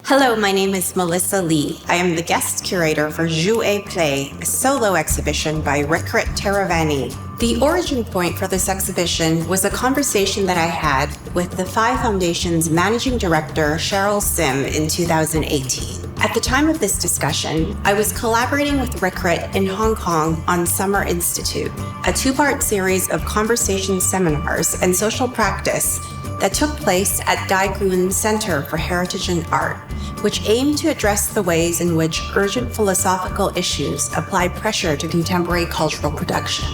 Hello, my name is Melissa Lee. I am the guest curator for Jouer Play, a solo exhibition by Rikrit Teravani. The origin point for this exhibition was a conversation that I had with the Phi Foundation's managing director, Cheryl Sim, in 2018. At the time of this discussion, I was collaborating with Rikrit in Hong Kong on Summer Institute, a two-part series of conversation seminars and social practice that took place at Dai Kwun Center for Heritage and Art, which aimed to address the ways in which urgent philosophical issues apply pressure to contemporary cultural production.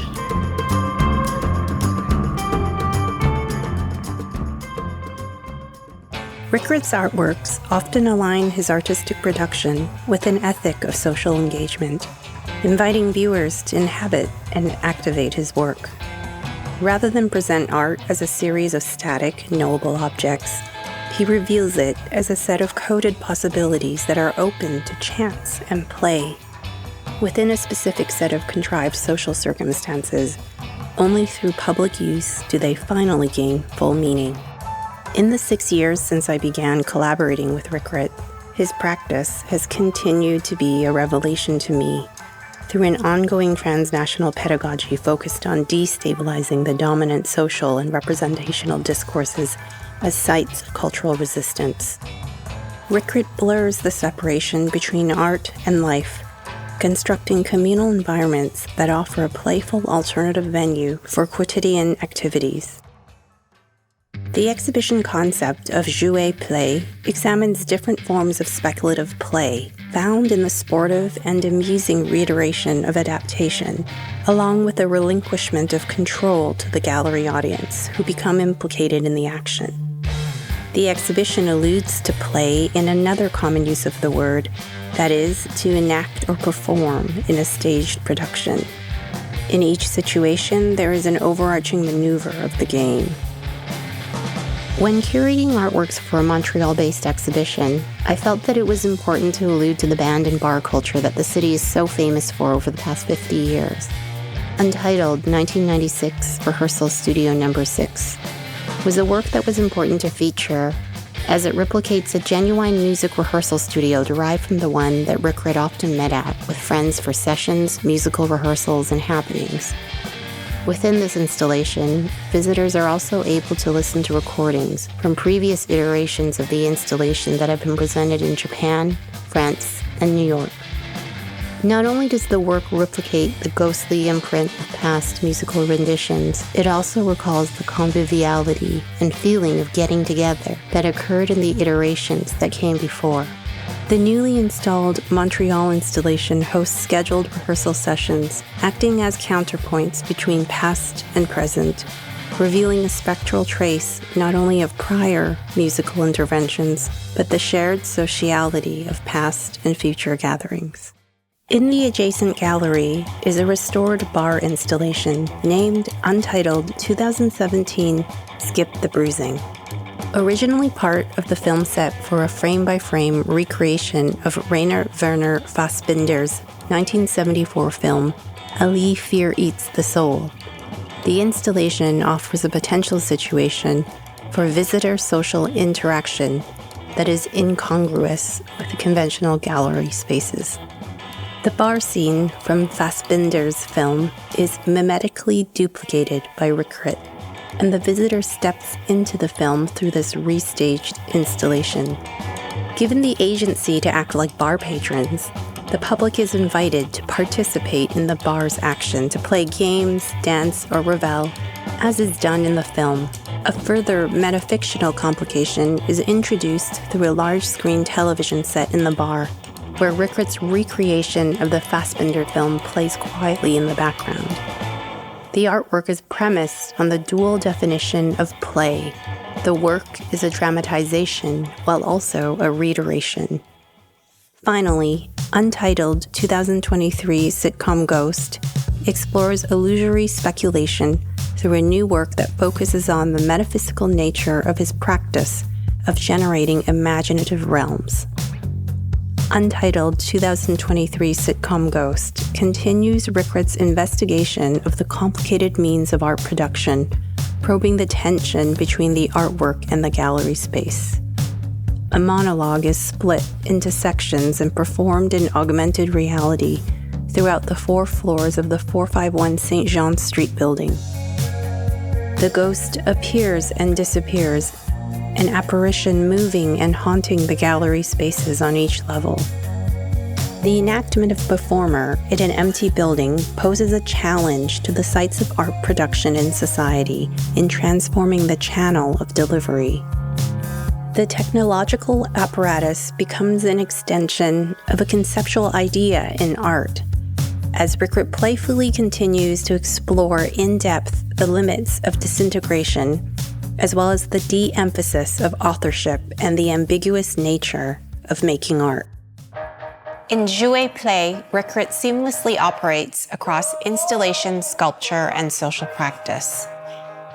Rikrit's artworks often align his artistic production with an ethic of social engagement, inviting viewers to inhabit and activate his work. Rather than present art as a series of static, knowable objects, he reveals it as a set of coded possibilities that are open to chance and play. Within a specific set of contrived social circumstances, only through public use do they finally gain full meaning. In the 6 years since I began collaborating with Rikrit, his practice has continued to be a revelation to me through an ongoing transnational pedagogy focused on destabilizing the dominant social and representational discourses as sites of cultural resistance. Rikrit blurs the separation between art and life, constructing communal environments that offer a playful alternative venue for quotidian activities. The exhibition concept of Jouer Play examines different forms of speculative play found in the sportive and amusing reiteration of adaptation, along with the relinquishment of control to the gallery audience who become implicated in the action. The exhibition alludes to play in another common use of the word, that is, to enact or perform in a staged production. In each situation, there is an overarching maneuver of the game. When curating artworks for a Montreal-based exhibition, I felt that it was important to allude to the band and bar culture that the city is so famous for over the past 50 years. Untitled 1996 Rehearsal Studio No. 6 was a work that was important to feature as it replicates a genuine music rehearsal studio derived from the one that Rikrit often met at with friends for sessions, musical rehearsals, and happenings. Within this installation, visitors are also able to listen to recordings from previous iterations of the installation that have been presented in Japan, France, and New York. Not only does the work replicate the ghostly imprint of past musical renditions, it also recalls the conviviality and feeling of getting together that occurred in the iterations that came before. The newly installed Montreal installation hosts scheduled rehearsal sessions, acting as counterpoints between past and present, revealing a spectral trace not only of prior musical interventions, but the shared sociality of past and future gatherings. In the adjacent gallery is a restored bar installation named Untitled 2017 Skip the Bruising. Originally part of the film set for a frame-by-frame recreation of Rainer Werner Fassbinder's 1974 film, Ali Fear Eats the Soul, the installation offers a potential situation for visitor social interaction that is incongruous with the conventional gallery spaces. The bar scene from Fassbinder's film is mimetically duplicated by Rikrit, and the visitor steps into the film through this restaged installation. Given the agency to act like bar patrons, the public is invited to participate in the bar's action to play games, dance, or revel, as is done in the film. A further metafictional complication is introduced through a large-screen television set in the bar, where Rikrit's recreation of the Fassbinder film plays quietly in the background. The artwork is premised on the dual definition of play. The work is a dramatization while also a reiteration. Finally, Untitled 2023 Sitcom Ghost explores illusory speculation through a new work that focuses on the metaphysical nature of his practice of generating imaginative realms. Untitled 2023 Sitcom Ghost continues Rikrit's investigation of the complicated means of art production, probing the tension between the artwork and the gallery space. a monologue is split into sections and performed in augmented reality throughout the 4 floors of the 451 St. Jean Street building. The ghost appears and disappears, an apparition moving and haunting the gallery spaces on each level. The enactment of performer in an empty building poses a challenge to the sites of art production in society in transforming the channel of delivery. The technological apparatus becomes an extension of a conceptual idea in art, as Rickert playfully continues to explore in depth the limits of disintegration, as well as the de-emphasis of authorship and the ambiguous nature of making art. In Jouer Play, Rickert seamlessly operates across installation, sculpture, and social practice.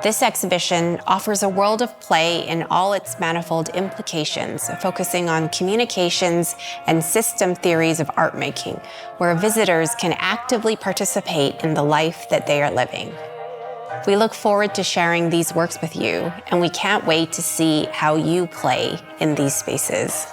This exhibition offers a world of play in all its manifold implications, focusing on communications and system theories of art making, where visitors can actively participate in the life that they are living. We look forward to sharing these works with you, and we can't wait to see how you play in these spaces.